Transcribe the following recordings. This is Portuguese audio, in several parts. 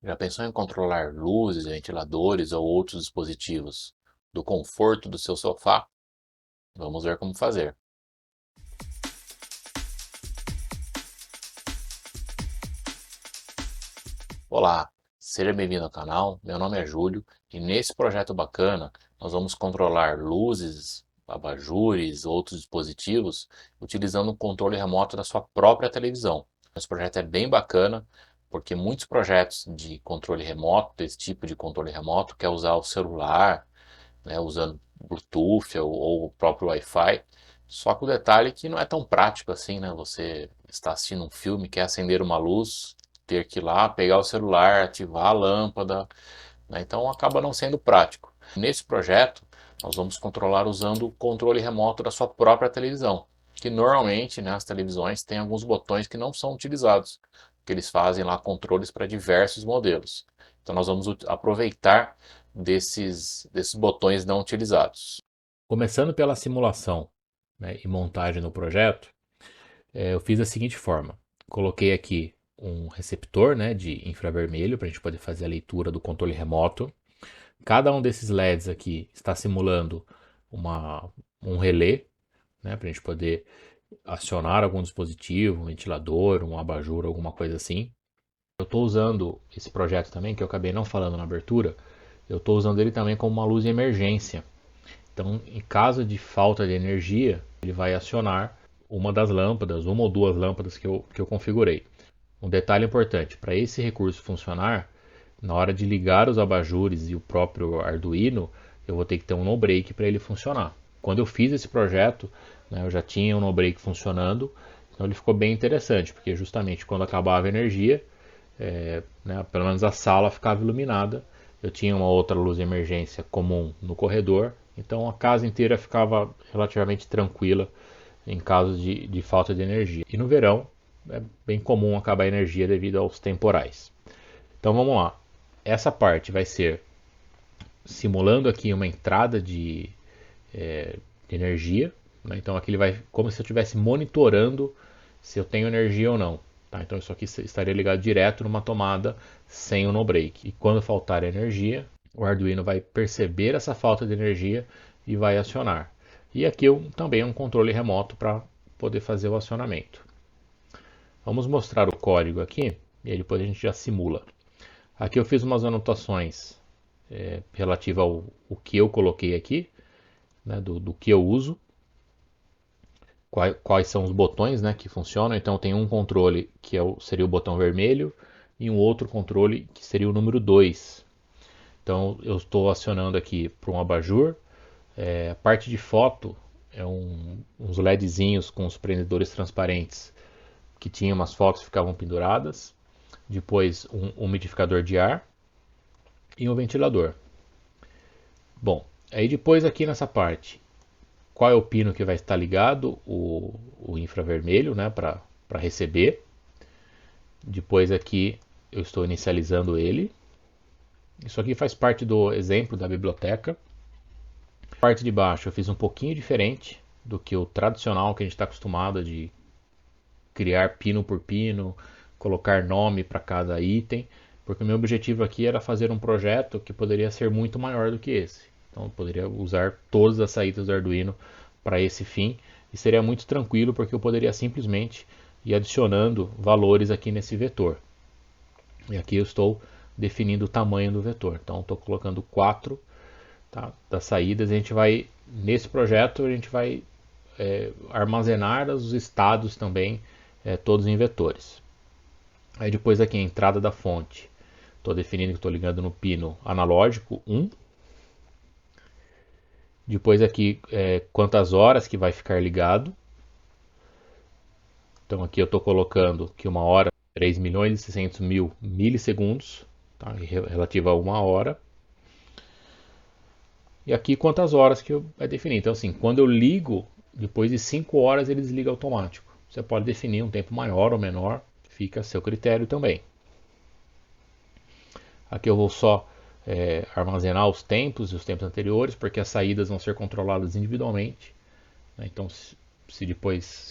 Já pensou em controlar luzes, ventiladores ou outros dispositivos do conforto do seu sofá? Vamos ver como fazer. Olá, seja bem-vindo ao canal. Meu nome é Júlio e nesse projeto bacana nós vamos controlar luzes, abajures, outros dispositivos utilizando um controle remoto da sua própria televisão. Esse projeto é bem bacana porque muitos projetos de controle remoto, desse tipo de controle remoto, quer usar o celular, né, usando Bluetooth ou o próprio Wi-Fi. Só que o detalhe é que não é tão prático assim, né? Você está assistindo um filme, quer acender uma luz, ter que ir lá, pegar o celular, ativar a lâmpada, né? Então acaba não sendo prático. Nesse projeto, nós vamos controlar usando o controle remoto da sua própria televisão, que normalmente, né, as televisões têm alguns botões que não são utilizados, que eles fazem lá controles para diversos modelos. Então nós vamos aproveitar desses botões não utilizados. Começando pela simulação, né, e montagem no projeto, eu fiz da seguinte forma: coloquei aqui um receptor, né, de infravermelho para a gente poder fazer a leitura do controle remoto. Cada um desses LEDs aqui está simulando um relé, né, para a gente poder acionar algum dispositivo, um ventilador, um abajur, alguma coisa assim. Eu estou usando esse projeto também, que eu acabei não falando na abertura, eu estou usando ele também como uma luz de emergência. Então, em caso de falta de energia, ele vai acionar uma das lâmpadas, uma ou duas lâmpadas que eu configurei. Um detalhe importante: para esse recurso funcionar, na hora de ligar os abajures e o próprio Arduino, eu vou ter que ter um no-break para ele funcionar. Quando eu fiz esse projeto, né, eu já tinha um no-break funcionando, então ele ficou bem interessante, porque justamente quando acabava a energia, né, pelo menos a sala ficava iluminada. Eu tinha uma outra luz de emergência comum no corredor, então a casa inteira ficava relativamente tranquila em caso de falta de energia. E no verão é bem comum acabar a energia devido aos temporais. Então vamos lá. Essa parte vai ser simulando aqui uma entrada de energia. Né? Então aqui ele vai como se eu estivesse monitorando se eu tenho energia ou não. Tá? Então isso aqui estaria ligado direto numa tomada sem o no-break. E quando faltar energia, o Arduino vai perceber essa falta de energia e vai acionar. E aqui também um controle remoto para poder fazer o acionamento. Vamos mostrar o código aqui e aí depois a gente já simula. Aqui eu fiz umas anotações relativas ao que eu coloquei aqui, né, do que eu uso, quais são os botões, né, que funcionam. Então tem um controle que seria o botão vermelho e um outro controle que seria o número 2. Então eu estou acionando aqui para um abajur. A parte de foto é uns LEDzinhos com os prendedores transparentes que tinham umas fotos que ficavam penduradas. Depois um umidificador de ar e um ventilador. Bom, aí depois aqui nessa parte, qual é o pino que vai estar ligado? O infravermelho, né, para receber. Depois aqui eu estou inicializando ele. Isso aqui faz parte do exemplo da biblioteca. A parte de baixo eu fiz um pouquinho diferente do que o tradicional que a gente está acostumado de criar pino por pino, colocar nome para cada item, porque o meu objetivo aqui era fazer um projeto que poderia ser muito maior do que esse. Então eu poderia usar todas as saídas do Arduino para esse fim e seria muito tranquilo porque eu poderia simplesmente ir adicionando valores aqui nesse vetor. E aqui eu estou definindo o tamanho do vetor. Então estou colocando 4, tá, das saídas. A gente vai, nesse projeto, a gente vai armazenar os estados também, todos em vetores. Aí depois aqui a entrada da fonte. Estou definindo que estou ligando no pino analógico 1. Depois aqui quantas horas que vai ficar ligado. Então aqui eu estou colocando que uma hora 3 milhões e 600 mil milissegundos, tá? Relativa a uma hora. E aqui quantas horas que é definido. Então assim, quando eu ligo, depois de 5 horas ele desliga automático. Você pode definir um tempo maior ou menor, fica a seu critério também. Aqui eu vou só armazenar os tempos e os tempos anteriores, porque as saídas vão ser controladas individualmente. Né? Então, se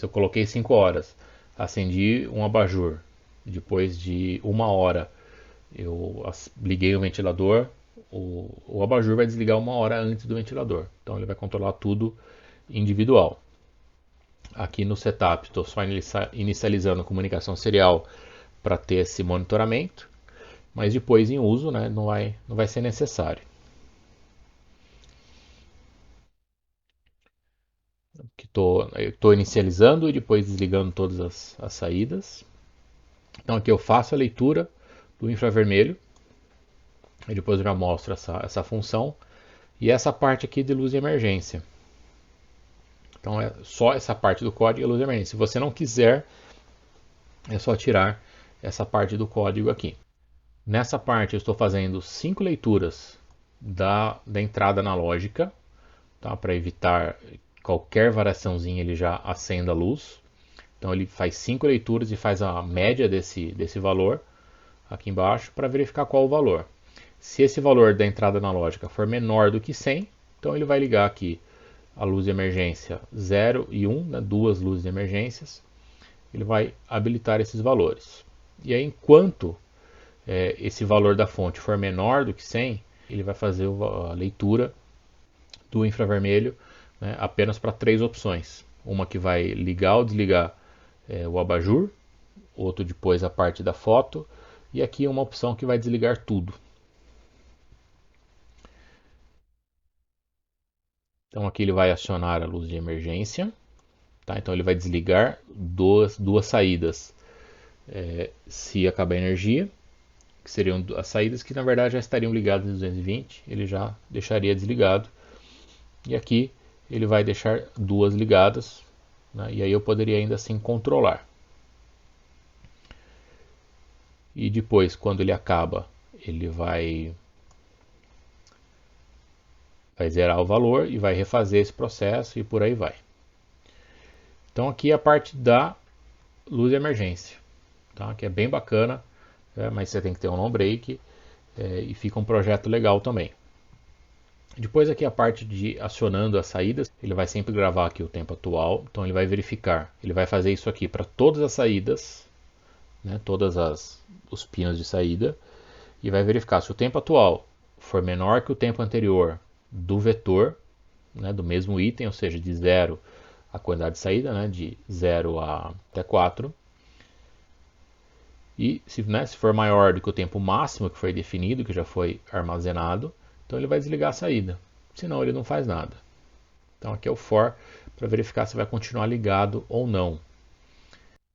eu coloquei 5 horas, acendi um abajur, depois de uma hora eu liguei o ventilador, o abajur vai desligar 1 hora antes do ventilador. Então ele vai controlar tudo individual. Aqui no setup estou só inicializando a comunicação serial para ter esse monitoramento, mas depois em uso, né, não vai ser necessário. Estou inicializando e depois desligando todas as saídas. Então aqui eu faço a leitura do infravermelho e depois eu já mostro essa função e essa parte aqui de luz de emergência. Então é só essa parte do código e a luz de emergência. Se você não quiser, é só tirar essa parte do código aqui. Nessa parte eu estou fazendo 5 leituras da entrada analógica, tá? Para evitar qualquer variaçãozinha ele já acenda a luz. Então ele faz 5 leituras e faz a média desse valor aqui embaixo para verificar qual o valor. Se esse valor da entrada analógica for menor do que 100, então ele vai ligar aqui a luz de emergência 0 e 1, né, duas luzes de emergências. Ele vai habilitar esses valores. E aí, enquanto esse valor da fonte for menor do que 100, ele vai fazer a leitura do infravermelho, né, apenas para 3 opções. Uma que vai ligar ou desligar o abajur, outro depois a parte da foto, e aqui uma opção que vai desligar tudo. Então aqui ele vai acionar a luz de emergência, tá? Então ele vai desligar duas saídas se acabar a energia, que seriam as saídas que na verdade já estariam ligadas em 220, ele já deixaria desligado. E aqui ele vai deixar duas ligadas, né? E aí eu poderia ainda assim controlar. E depois, quando ele acaba, ele vai zerar o valor e vai refazer esse processo e por aí vai. Então aqui é a parte da luz de emergência, tá? Que é bem bacana, mas você tem que ter um on-break e fica um projeto legal também. Depois aqui a parte de acionando as saídas, ele vai sempre gravar aqui o tempo atual, então ele vai verificar, ele vai fazer isso aqui para todas as saídas, né, os pinos de saída, e vai verificar se o tempo atual for menor que o tempo anterior do vetor, né, do mesmo item, ou seja, de 0 a quantidade de saída, né, de 0 até 4, e se for maior do que o tempo máximo que foi definido, que já foi armazenado, então ele vai desligar a saída, senão ele não faz nada. Então aqui é o for para verificar se vai continuar ligado ou não.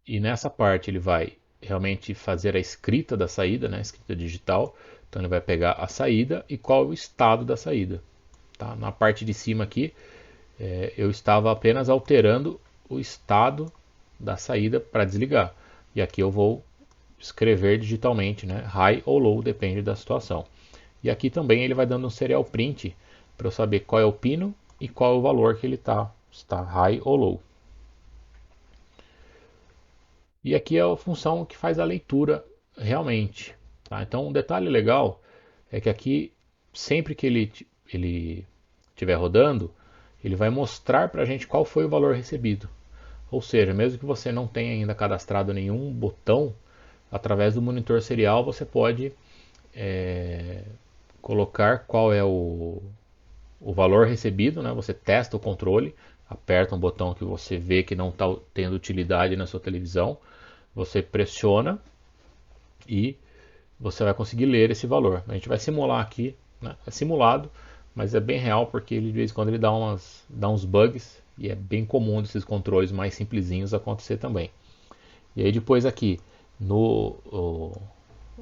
E nessa parte ele vai realmente fazer a escrita da saída, né, a escrita digital. Então ele vai pegar a saída e qual é o estado da saída. Tá? Na parte de cima aqui, eu estava apenas alterando o estado da saída para desligar. E aqui eu vou escrever digitalmente, né, high ou low, depende da situação. E aqui também ele vai dando um serial print para eu saber qual é o pino e qual é o valor que ele está high ou low. E aqui é a função que faz a leitura realmente. Tá? Então, um detalhe legal é que aqui, sempre que ele estiver rodando, ele vai mostrar para a gente qual foi o valor recebido. Ou seja, mesmo que você não tenha ainda cadastrado nenhum botão, através do monitor serial você pode colocar qual é o valor recebido, né? Você testa o controle, aperta um botão que você vê que não está tendo utilidade na sua televisão, você pressiona e você vai conseguir ler esse valor. A gente vai simular aqui, né? É simulado, mas é bem real porque ele, de vez em quando ele dá uns bugs e é bem comum desses controles mais simplesinhos acontecer também. E aí depois aqui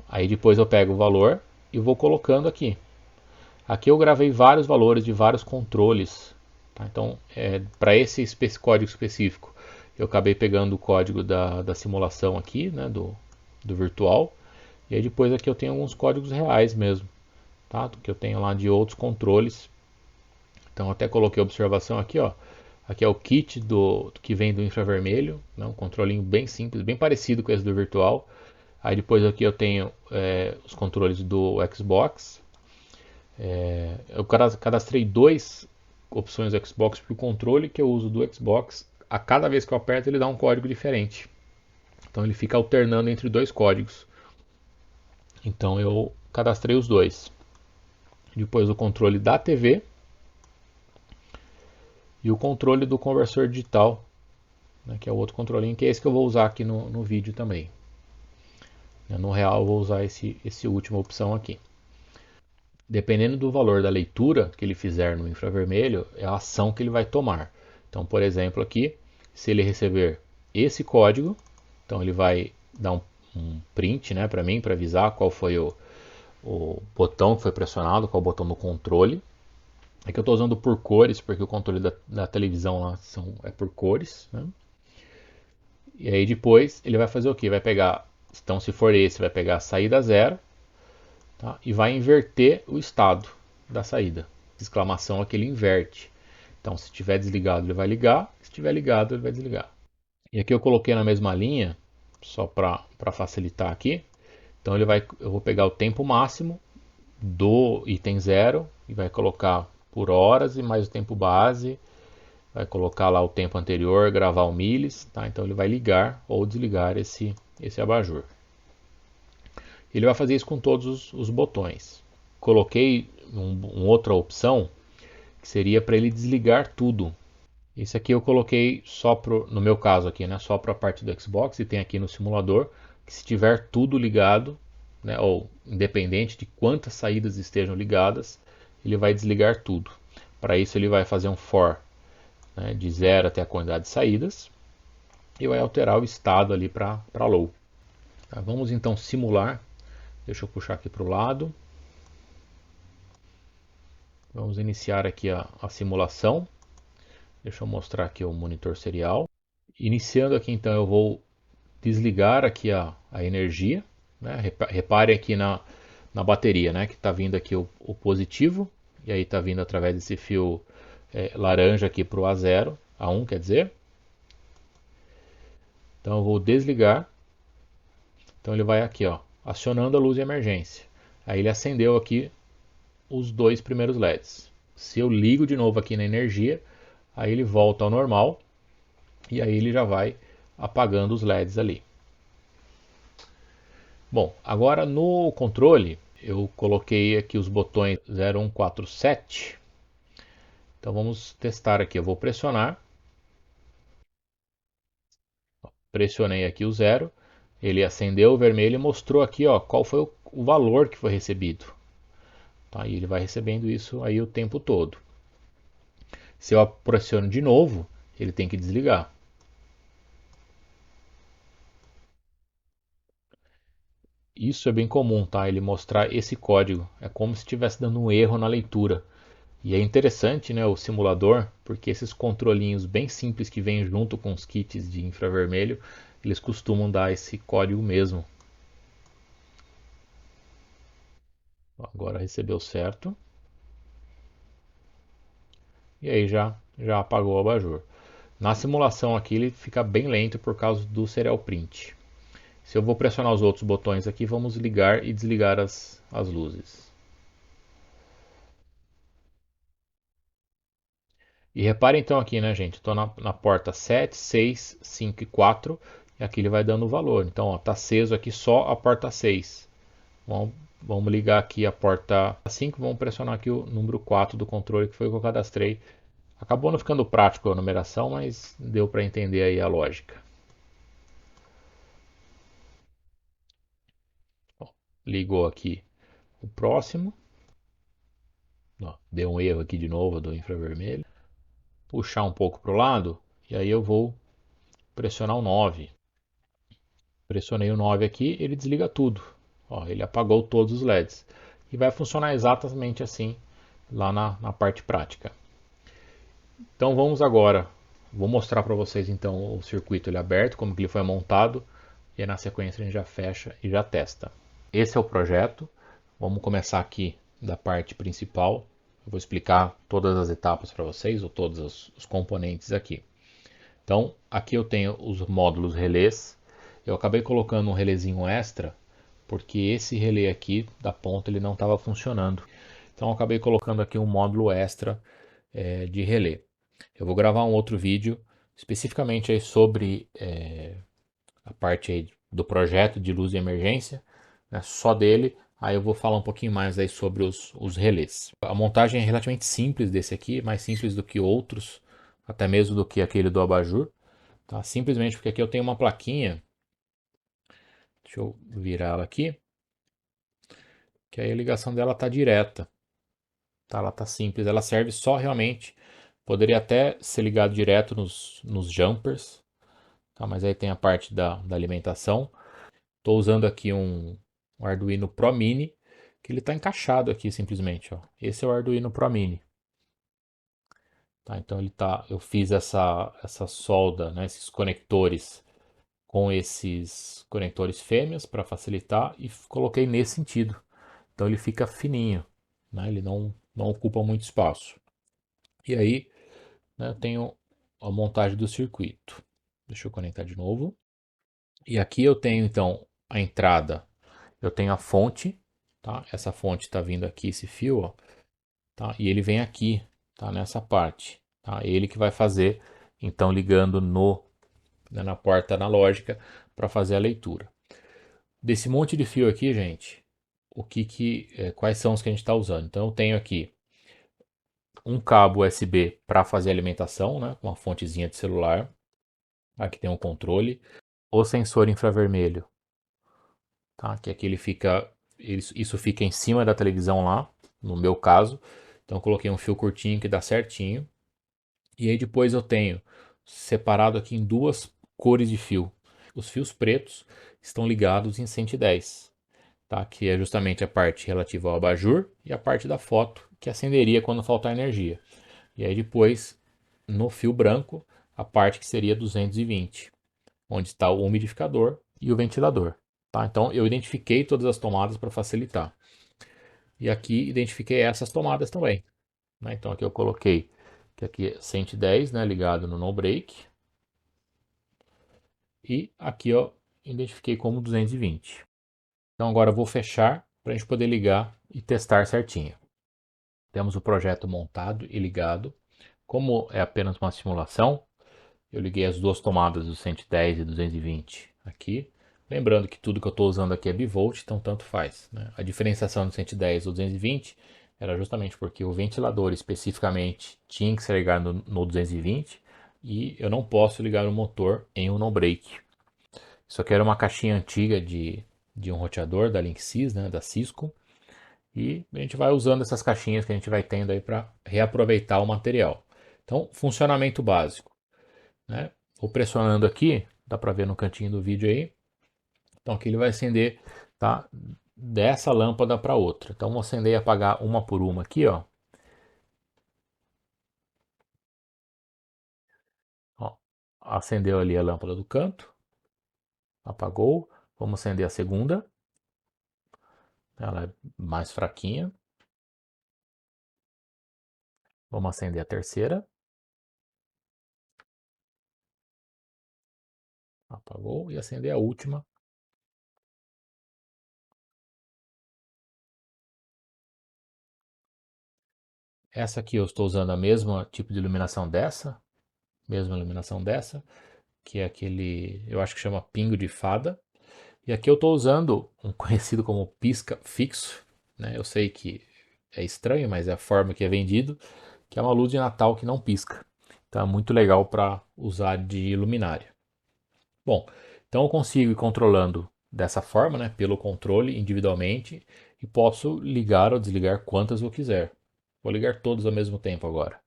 aí depois eu pego o valor e vou colocando aqui. Aqui eu gravei vários valores de vários controles. Tá? Então, para esse código específico, eu acabei pegando o código da simulação aqui, né, do virtual. E aí depois aqui eu tenho alguns códigos reais mesmo, tá? Que eu tenho lá de outros controles. Então até coloquei a observação aqui, ó. Aqui é o kit que vem do infravermelho, né? Um controlinho bem simples, bem parecido com esse do virtual. Aí depois aqui eu tenho os controles do Xbox. Eu cadastrei 2 opções do Xbox para o controle que eu uso do Xbox. A cada vez que eu aperto ele dá um código diferente. Então ele fica alternando entre 2 códigos. Então eu cadastrei os dois. Depois o controle da TV e o controle do conversor digital, né, que é o outro controlinho, que é esse que eu vou usar aqui no vídeo também. No real, eu vou usar esse última opção aqui. Dependendo do valor da leitura que ele fizer no infravermelho, é a ação que ele vai tomar. Então, por exemplo, aqui, se ele receber esse código, então ele vai dar um print, né, para mim, para avisar qual foi o botão que foi pressionado, qual o botão do controle. Aqui eu estou usando por cores, porque o controle da televisão lá é por cores. Né? E aí depois ele vai fazer o que? Vai pegar, então se for esse, vai pegar a saída zero, tá? E vai inverter o estado da saída. Exclamação aqui ele inverte. Então se estiver desligado ele vai ligar, se estiver ligado ele vai desligar. E aqui eu coloquei na mesma linha, só para facilitar aqui. Então eu vou pegar o tempo máximo do item zero e vai colocar por horas e mais o tempo base. Vai colocar lá o tempo anterior, gravar o miles, tá? Então ele vai ligar ou desligar esse abajur. Ele vai fazer isso com todos os botões. Coloquei outra opção que seria para ele desligar tudo. Esse aqui eu coloquei só no meu caso aqui, né, só para a parte do Xbox e tem aqui no simulador que se tiver tudo ligado, né, ou independente de quantas saídas estejam ligadas, ele vai desligar tudo. Para isso ele vai fazer um for, né, de zero até a quantidade de saídas e vai alterar o estado ali para low. Tá, vamos então simular. Deixa eu puxar aqui para o lado. Vamos iniciar aqui a simulação. Deixa eu mostrar aqui o monitor serial. Iniciando aqui então eu vou desligar aqui a energia. Né? Repare aqui na bateria, né? Que está vindo aqui o positivo. E aí está vindo através desse fio laranja aqui para o A0, A1 quer dizer. Então eu vou desligar. Então ele vai aqui, ó, acionando a luz de emergência. Aí ele acendeu aqui os dois primeiros LEDs. Se eu ligo de novo aqui na energia, aí ele volta ao normal e aí ele já vai apagando os LEDs ali. Bom, agora no controle eu coloquei aqui os botões 0147. Então vamos testar aqui. Eu vou pressionar. Pressionei aqui o zero. Ele acendeu o vermelho e mostrou aqui, ó, qual foi o valor que foi recebido. Tá? E ele vai recebendo isso aí o tempo todo. Se eu pressiono de novo, ele tem que desligar. Isso é bem comum, tá? Ele mostrar esse código. É como se estivesse dando um erro na leitura. E é interessante, né, o simulador, porque esses controlinhos bem simples que vêm junto com os kits de infravermelho, eles costumam dar esse código mesmo. Agora recebeu certo. E aí já apagou o abajur. Na simulação aqui ele fica bem lento por causa do serial print. Se eu vou pressionar os outros botões aqui, vamos ligar e desligar as luzes. E repare então aqui, né, gente? Estou na porta 7, 6, 5 e 4. E aqui ele vai dando o valor. Então, está aceso aqui só a porta 6. Vamos ligar aqui a porta 5. Vamos pressionar aqui o número 4 do controle, que foi o que eu cadastrei. Acabou não ficando prático a numeração, mas deu para entender aí a lógica. Ó, ligou aqui o próximo. Ó, deu um erro aqui de novo do infravermelho. Puxar um pouco para o lado. E aí eu vou pressionar o 9. Pressionei o 9 aqui, ele desliga tudo. Ó, ele apagou todos os LEDs. E vai funcionar exatamente assim lá na parte prática. Então vamos agora, vou mostrar para vocês então o circuito ele aberto, como que ele foi montado. E aí, na sequência a gente já fecha e já testa. Esse é o projeto. Vamos começar aqui da parte principal. Eu vou explicar todas as etapas para vocês, ou todos os componentes aqui. Então, aqui eu tenho os módulos relés. Eu acabei colocando um relézinho extra, porque esse relé aqui da ponta ele não estava funcionando. Então, eu acabei colocando aqui um módulo extra de relé. Eu vou gravar um outro vídeo especificamente aí sobre a parte aí do projeto de luz de emergência, né, só dele. Aí eu vou falar um pouquinho mais aí sobre os relés. A montagem é relativamente simples desse aqui, mais simples do que outros, até mesmo do que aquele do abajur, tá? Simplesmente porque aqui eu tenho uma plaquinha, deixa eu virar ela aqui, que aí a ligação dela tá direta, tá? Ela tá simples, ela serve só realmente, poderia até ser ligado direto nos jumpers, tá? Mas aí tem a parte da alimentação. Estou usando aqui um Arduino Pro Mini, que ele está encaixado aqui simplesmente, ó. Esse é o Arduino Pro Mini, tá? Então ele tá, eu fiz essa solda, né, esses conectores com esses conectores fêmeas para facilitar e coloquei nesse sentido. Então ele fica fininho, né? Ele não ocupa muito espaço. E aí, né, eu tenho a montagem do circuito. Deixa eu conectar de novo. E aqui eu tenho então a entrada, eu tenho a fonte, tá? Essa fonte está vindo aqui, esse fio, ó, tá? E ele vem aqui, tá? Nessa parte, tá? Ele que vai fazer, então ligando no, né, na porta analógica para fazer a leitura. Desse monte de fio aqui, gente, quais são os que a gente está usando? Então eu tenho aqui um cabo USB para fazer a alimentação, né? Com uma fontezinha de celular. Aqui tem um controle, o sensor infravermelho, tá? Que aqui ele fica, isso fica em cima da televisão lá, no meu caso. Então eu coloquei um fio curtinho que dá certinho. E aí depois eu tenho separado aqui em duas cores de fio. Os fios pretos estão ligados em 110, tá? Que é justamente a parte relativa ao abajur e a parte da foto que acenderia quando faltar energia. E aí depois no fio branco a parte que seria 220, onde está o umidificador e o ventilador. Tá? Então eu identifiquei todas as tomadas para facilitar. E aqui identifiquei essas tomadas também. Né? Então aqui eu coloquei que aqui é 110, né, ligado no no break. E aqui eu identifiquei como 220. Então agora eu vou fechar para a gente poder ligar e testar certinho. Temos o projeto montado e ligado. Como é apenas uma simulação, eu liguei as duas tomadas do 110 e 220 aqui. Lembrando que tudo que eu estou usando aqui é bivolt, então tanto faz. Né? A diferenciação do 110 ou 220 era justamente porque o ventilador especificamente tinha que ser ligado no 220 e eu não posso ligar o motor em um no-break. Isso aqui era uma caixinha antiga de um roteador da Linksys, né, da Cisco, e a gente vai usando essas caixinhas que a gente vai tendo aí para reaproveitar o material. Então, funcionamento básico, né? Vou pressionando aqui, dá para ver no cantinho do vídeo aí. Então aqui ele vai acender, tá? Dessa lâmpada para outra. Então vou acender e apagar uma por uma aqui, ó. Ó, acendeu ali a lâmpada do canto, apagou. Vamos acender a segunda. Ela é mais fraquinha. Vamos acender a terceira. Apagou e acender a última. Essa aqui eu estou usando a mesma tipo de iluminação dessa, mesma iluminação dessa, que é aquele, eu acho que chama pingo de fada. E aqui eu estou usando um conhecido como pisca fixo, né? Eu sei que é estranho, mas é a forma que é vendido, que é uma luz de Natal que não pisca. Então é muito legal para usar de luminária. Bom, então eu consigo ir controlando dessa forma, né, pelo controle individualmente e posso ligar ou desligar quantas eu quiser. Vou ligar todos ao mesmo tempo agora.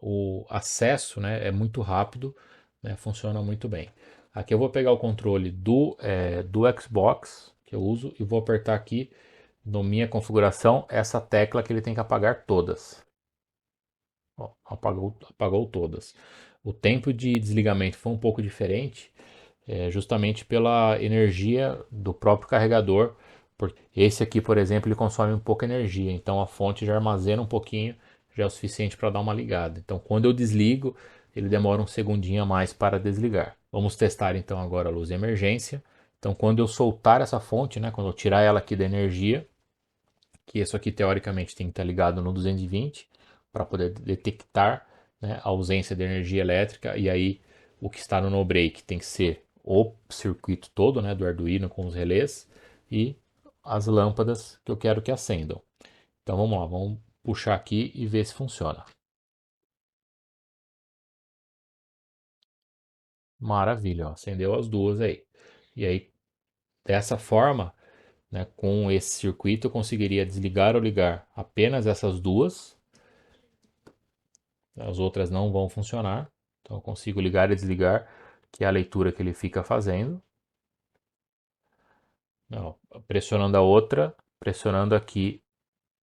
O acesso, né, é muito rápido, né, funciona muito bem. Aqui eu vou pegar o controle do Xbox que eu uso e vou apertar aqui na minha configuração essa tecla que ele tem que apagar todas. Ó, apagou todas. O tempo de desligamento foi um pouco diferente, justamente pela energia do próprio carregador. Porque esse aqui, por exemplo, ele consome um pouco energia, então a fonte já armazena um pouquinho, já é o suficiente para dar uma ligada. Então, quando eu desligo, ele demora um segundinho a mais para desligar. Vamos testar então agora a luz de emergência. Então, quando eu soltar essa fonte, né, quando eu tirar ela aqui da energia, que isso aqui teoricamente tem que estar ligado no 220 para poder detectar, né, a ausência de energia elétrica, e aí o que está no no break tem que ser o circuito todo, né, do Arduino com os relés e as lâmpadas que eu quero que acendam. Então vamos lá, vamos puxar aqui e ver se funciona. Maravilha, ó, acendeu as duas aí. E aí, dessa forma, né, com esse circuito eu conseguiria desligar ou ligar apenas essas duas. As outras não vão funcionar. Então eu consigo ligar e desligar, que é a leitura que ele fica fazendo. Não, pressionando a outra, pressionando aqui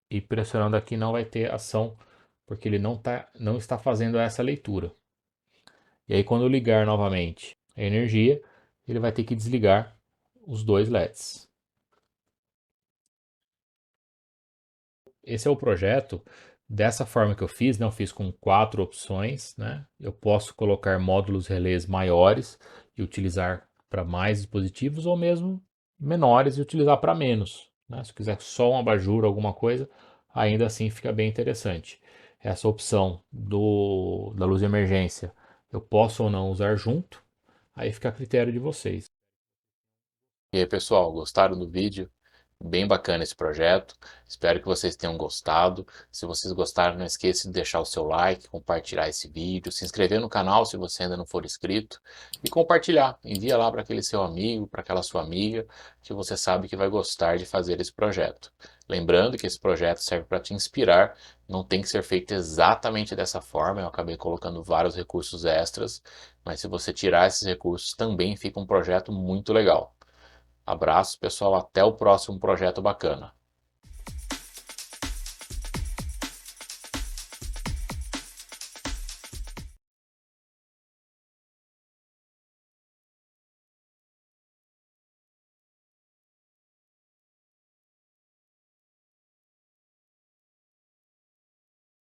e pressionando aqui não vai ter ação, porque ele não está fazendo essa leitura. E aí quando eu ligar novamente a energia, ele vai ter que desligar os dois LEDs. Esse é o projeto. Dessa forma que eu fiz, né? Eu fiz com 4 opções, né? Eu posso colocar módulos relés maiores e utilizar para mais dispositivos, ou mesmo menores e utilizar para menos, né? Se eu quiser só um abajur, alguma coisa, ainda assim fica bem interessante. Essa opção da luz de emergência, eu posso ou não usar junto, aí fica a critério de vocês. E aí, pessoal, gostaram do vídeo? Bem bacana esse projeto. Espero que vocês tenham gostado. Se vocês gostaram, não esqueça de deixar o seu like, compartilhar esse vídeo, se inscrever no canal se você ainda não for inscrito e compartilhar. Envia lá para aquele seu amigo, para aquela sua amiga, que você sabe que vai gostar de fazer esse projeto. Lembrando que esse projeto serve para te inspirar, não tem que ser feito exatamente dessa forma. Eu acabei colocando vários recursos extras, mas se você tirar esses recursos, também fica um projeto muito legal. Abraço, pessoal. Até o próximo projeto bacana.